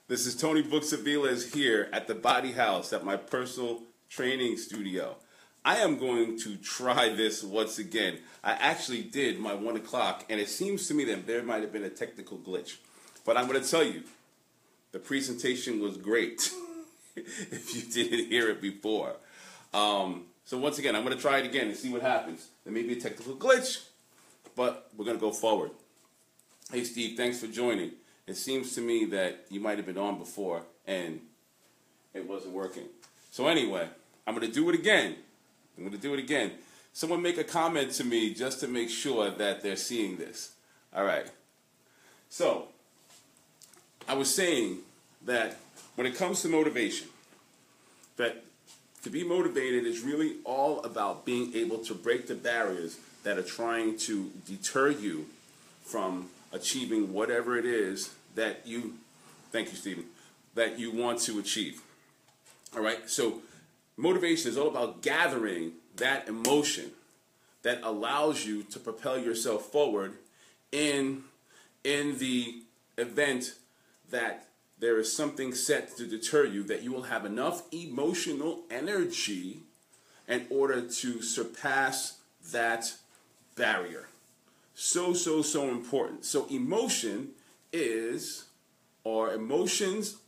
This is Tony Buxavilas here at the Body House at my personal training studio. I am going to try this once again. I actually did my 1 o'clock, and it seems to me that there might have been a technical glitch. But I'm going to tell you, the presentation was great if you didn't hear it before. So once again, I'm going to try it again and see what happens. There may be a technical glitch, but we're going to go forward. Hey, Steve, thanks for joining. It seems to me that you might have been on before and it wasn't working. So anyway, I'm going to do it again. Someone make a comment to me just to make sure that they're seeing this. All right. So I was saying that when it comes to motivation, that to be motivated is really all about being able to break the barriers that are trying to deter you from achieving whatever it is that you, thank you, Stephen, that you want to achieve. All right, so motivation is all about gathering that emotion that allows you to propel yourself forward in the event that there is something set to deter you, that you will have enough emotional energy in order to surpass that barrier. So important. So emotions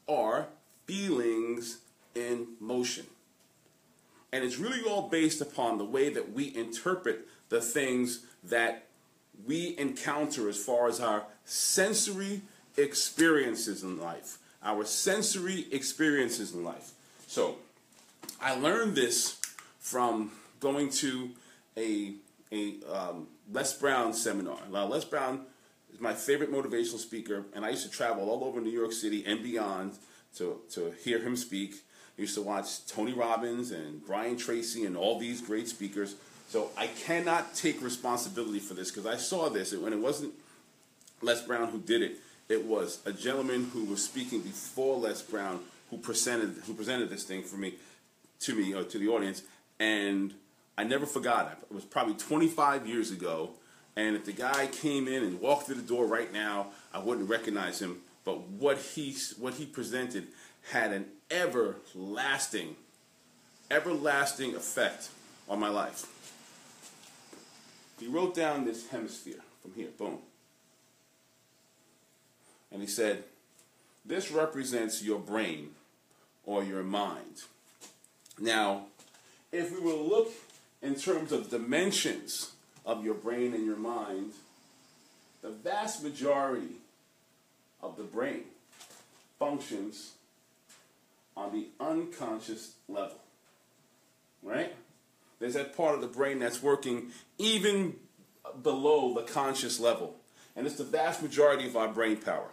are feelings in motion. And it's really all based upon the way that we interpret the things that we encounter as far as our sensory experiences in life. So I learned this from going to a Les Brown seminar. Now, Les Brown is my favorite motivational speaker, and I used to travel all over New York City and beyond to hear him speak. I used to watch Tony Robbins and Brian Tracy and all these great speakers. So I cannot take responsibility for this because I saw this, and it wasn't Les Brown who did it. It was a gentleman who was speaking before Les Brown who presented this thing to the audience, and I never forgot it. It was probably 25 years ago, and if the guy came in and walked through the door right now, I wouldn't recognize him. But what he presented had an everlasting effect on my life. He wrote down this hemisphere from here, boom. And he said, this represents your brain or your mind. Now, if we were to look in terms of dimensions of your brain and your mind, the vast majority of the brain functions on the unconscious level, right? There's that part of the brain that's working even below the conscious level, and it's the vast majority of our brain power,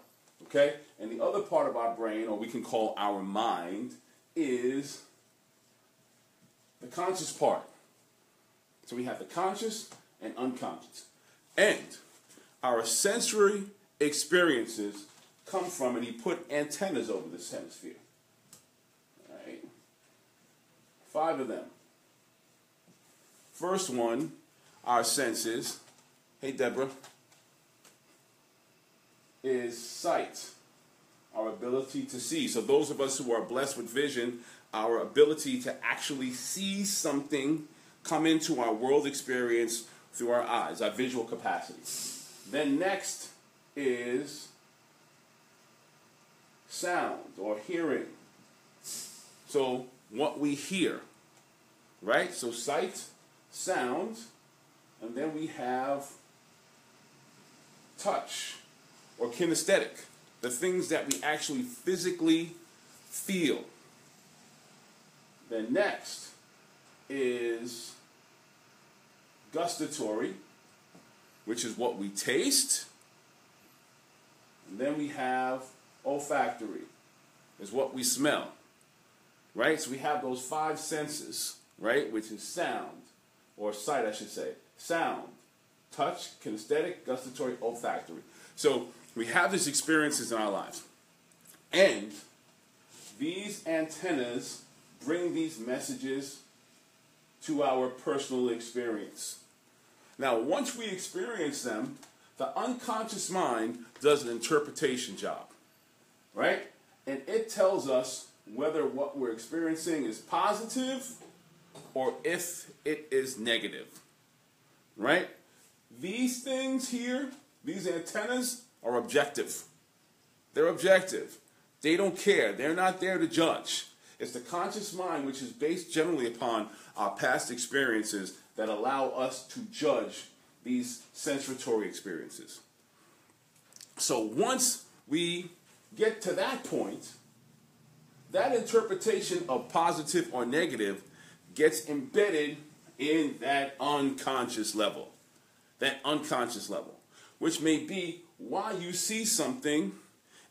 okay? And the other part of our brain, or we can call our mind, is the conscious part. So we have the conscious and unconscious. And our sensory experiences come from, and he put antennas over this hemisphere. All right? 5 of them. First one, our senses, hey Deborah, is sight, our ability to see. So those of us who are blessed with vision, our ability to actually see something come into our world experience through our eyes, our visual capacity. Then next is sound or hearing. So what we hear, right? So sight, sound, and then we have touch or kinesthetic, the things that we actually physically feel. Then next is gustatory, which is what we taste. And then we have olfactory, is what we smell. Right? So we have those 5 senses, right? Which is sound, or sight, I should say. Sound, touch, kinesthetic, gustatory, olfactory. So we have these experiences in our lives. And these antennas bring these messages to our personal experience. Now, once we experience them, the unconscious mind does an interpretation job, right? And it tells us whether what we're experiencing is positive or if it is negative. Right? These things here, these antennas, are objective. They're objective. They don't care. They're not there to judge. It's the conscious mind, which is based generally upon our past experiences, that allow us to judge these sensory experiences. So once we get to that point, that interpretation of positive or negative gets embedded in that unconscious level. That unconscious level, which may be why you see something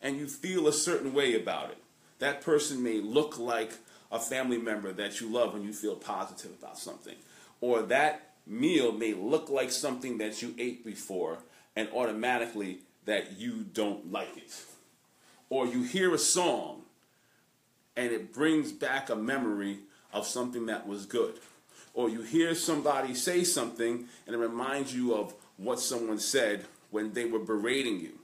and you feel a certain way about it. That person may look like a family member that you love and you feel positive about something. Or that meal may look like something that you ate before and automatically that you don't like it. Or you hear a song and it brings back a memory of something that was good. Or you hear somebody say something and it reminds you of what someone said when they were berating you.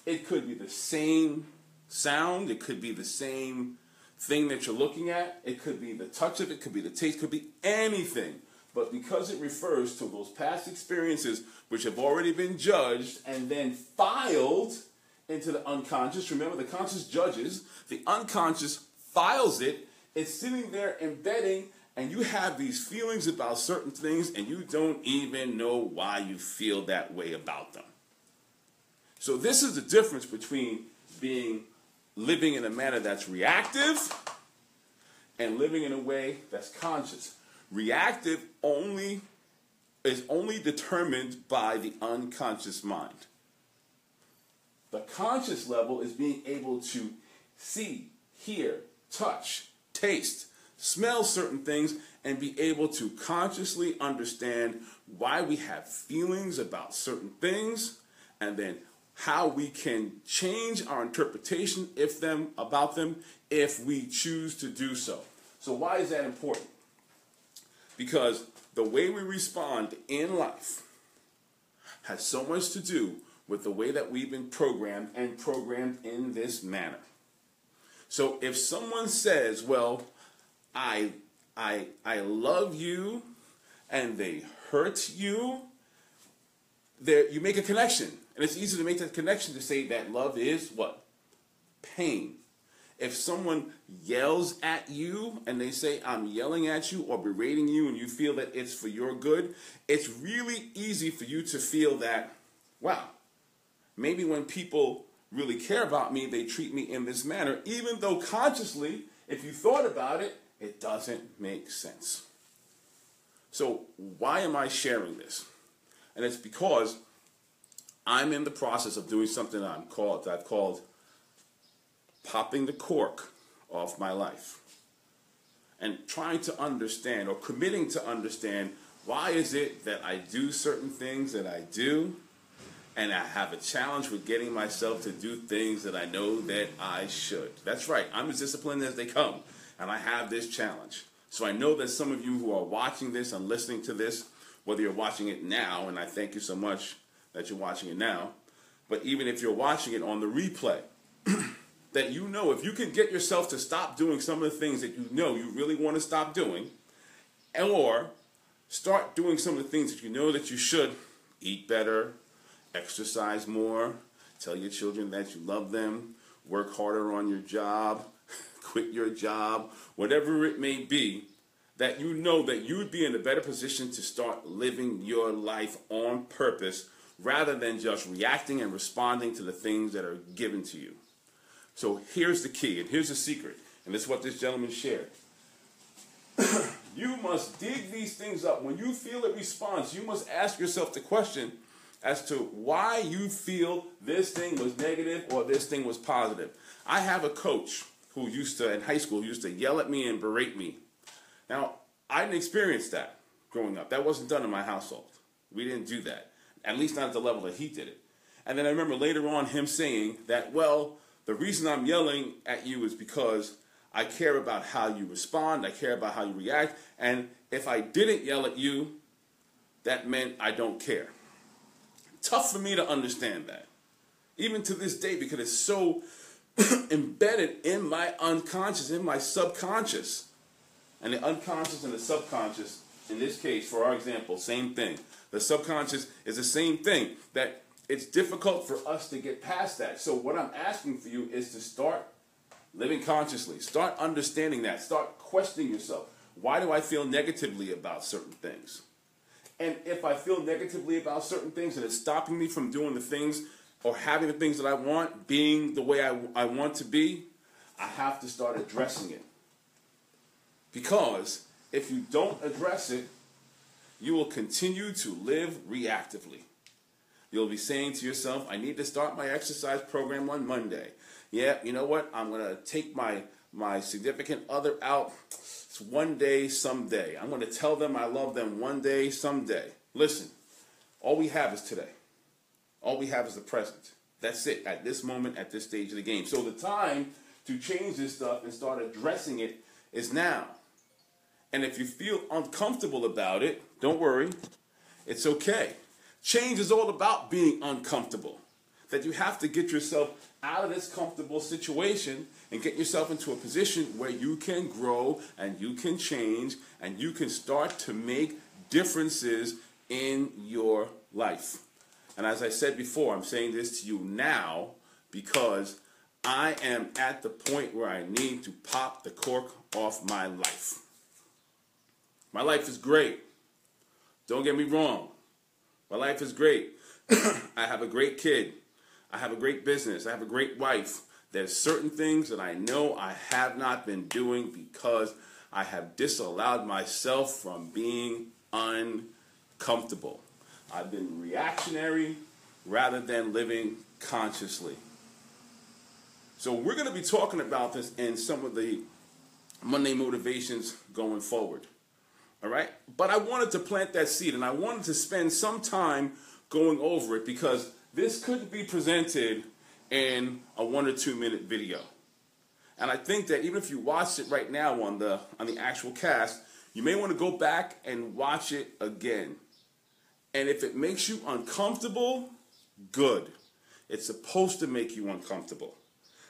It could be the same sound, it could be the same thing that you're looking at, it could be the touch of it, could be the taste, could be anything. But because it refers to those past experiences which have already been judged and then filed into the unconscious, remember the conscious judges, the unconscious files it, it's sitting there embedding, and you have these feelings about certain things and you don't even know why you feel that way about them. So this is the difference between living in a manner that's reactive and living in a way that's conscious. Reactive is only determined by the unconscious mind. The conscious level is being able to see, hear, touch, taste, smell certain things, and be able to consciously understand why we have feelings about certain things, and then how we can change our interpretation about them if we choose to do so. So why is that important? Because the way we respond in life has so much to do with the way that we've been programmed and programmed in this manner. So if someone says, well, I love you, and they hurt you, you make a connection. And it's easy to make that connection to say that love is what? Pain. If someone yells at you and they say, I'm yelling at you or berating you, and you feel that it's for your good, it's really easy for you to feel that, wow, maybe when people really care about me, they treat me in this manner, even though consciously, if you thought about it, it doesn't make sense. So why am I sharing this? And it's because I'm in the process of doing something I've called popping the cork off my life. And trying to understand, or committing to understand, why is it that I do certain things that I do, and I have a challenge with getting myself to do things that I know that I should. That's right, I'm as disciplined as they come, and I have this challenge. So I know that some of you who are watching this and listening to this, whether you're watching it now, and I thank you so much that you're watching it now, but even if you're watching it on the replay, that you know if you can get yourself to stop doing some of the things that you know you really want to stop doing, or start doing some of the things that you know that you should, eat better, exercise more, tell your children that you love them, work harder on your job, quit your job, whatever it may be, that you know that you would be in a better position to start living your life on purpose rather than just reacting and responding to the things that are given to you. So here's the key, and here's the secret, and this is what this gentleman shared. You must dig these things up. When you feel a response, you must ask yourself the question as to why you feel this thing was negative or this thing was positive. I have a coach who in high school, used to yell at me and berate me. Now, I didn't experience that growing up. That wasn't done in my household. We didn't do that, at least not at the level that he did it. And then I remember later on him saying that, well, the reason I'm yelling at you is because I care about how you respond, I care about how you react, and if I didn't yell at you, that meant I don't care. Tough for me to understand that, even to this day, because it's so embedded in my unconscious, in my subconscious. And the unconscious and the subconscious, in this case, for our example, same thing. The subconscious is the same thing, that it's difficult for us to get past that. So what I'm asking for you is to start living consciously. Start understanding that. Start questioning yourself. Why do I feel negatively about certain things? And if I feel negatively about certain things and it's stopping me from doing the things or having the things that I want, being the way I want to be, I have to start addressing it. Because if you don't address it, you will continue to live reactively. You'll be saying to yourself, I need to start my exercise program on Monday. Yeah, you know what? I'm going to take my significant other out. It's one day, someday. I'm going to tell them I love them one day, someday. Listen, all we have is today. All we have is the present. That's it, at this moment, at this stage of the game. So the time to change this stuff and start addressing it is now. And if you feel uncomfortable about it, don't worry. It's okay. Change is all about being uncomfortable. That you have to get yourself out of this comfortable situation and get yourself into a position where you can grow and you can change and you can start to make differences in your life. And as I said before, I'm saying this to you now because I am at the point where I need to pop the cork off my life. My life is great. Don't get me wrong. My life is great. I have a great kid. I have a great business. I have a great wife. There's certain things that I know I have not been doing because I have disallowed myself from being uncomfortable. I've been reactionary rather than living consciously. So we're going to be talking about this in some of the Monday motivations going forward. All right? But I wanted to plant that seed, and I wanted to spend some time going over it because this could be presented in a 1 or 2 minute video. And I think that even if you watch it right now on the actual cast, you may want to go back and watch it again. And if it makes you uncomfortable, good. It's supposed to make you uncomfortable.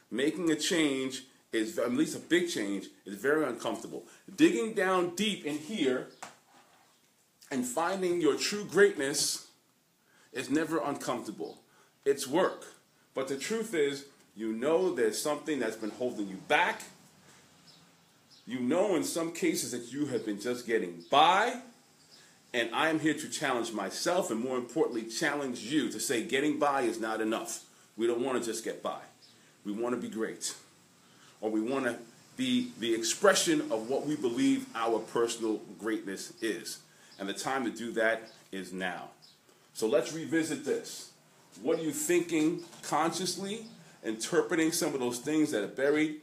Making a change is, at least a big change, is very uncomfortable. Digging down deep in here and finding your true greatness is never uncomfortable. It's work. But the truth is, you know there's something that's been holding you back. You know in some cases that you have been just getting by. And I am here to challenge myself and more importantly challenge you to say getting by is not enough. We don't want to just get by. We want to be great. Or we want to be the expression of what we believe our personal greatness is. And the time to do that is now. So let's revisit this. What are you thinking consciously, interpreting some of those things that are buried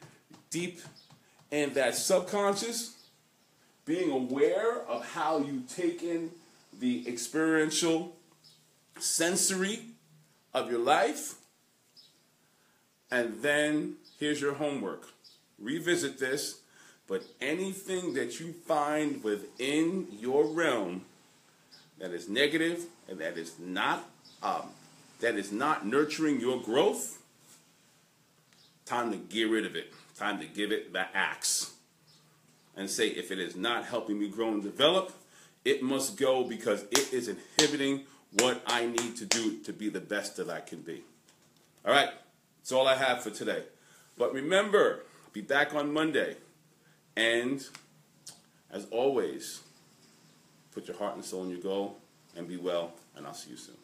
deep in that subconscious, being aware of how you take in the experiential sensory of your life, and then here's your homework. Revisit this, but anything that you find within your realm that is negative and that is not nurturing your growth, time to get rid of it. Time to give it the axe. And say, if it is not helping me grow and develop, it must go because it is inhibiting what I need to do to be the best that I can be. All right, that's all I have for today. But remember, be back on Monday. And as always, put your heart and soul in your goal and be well, and I'll see you soon.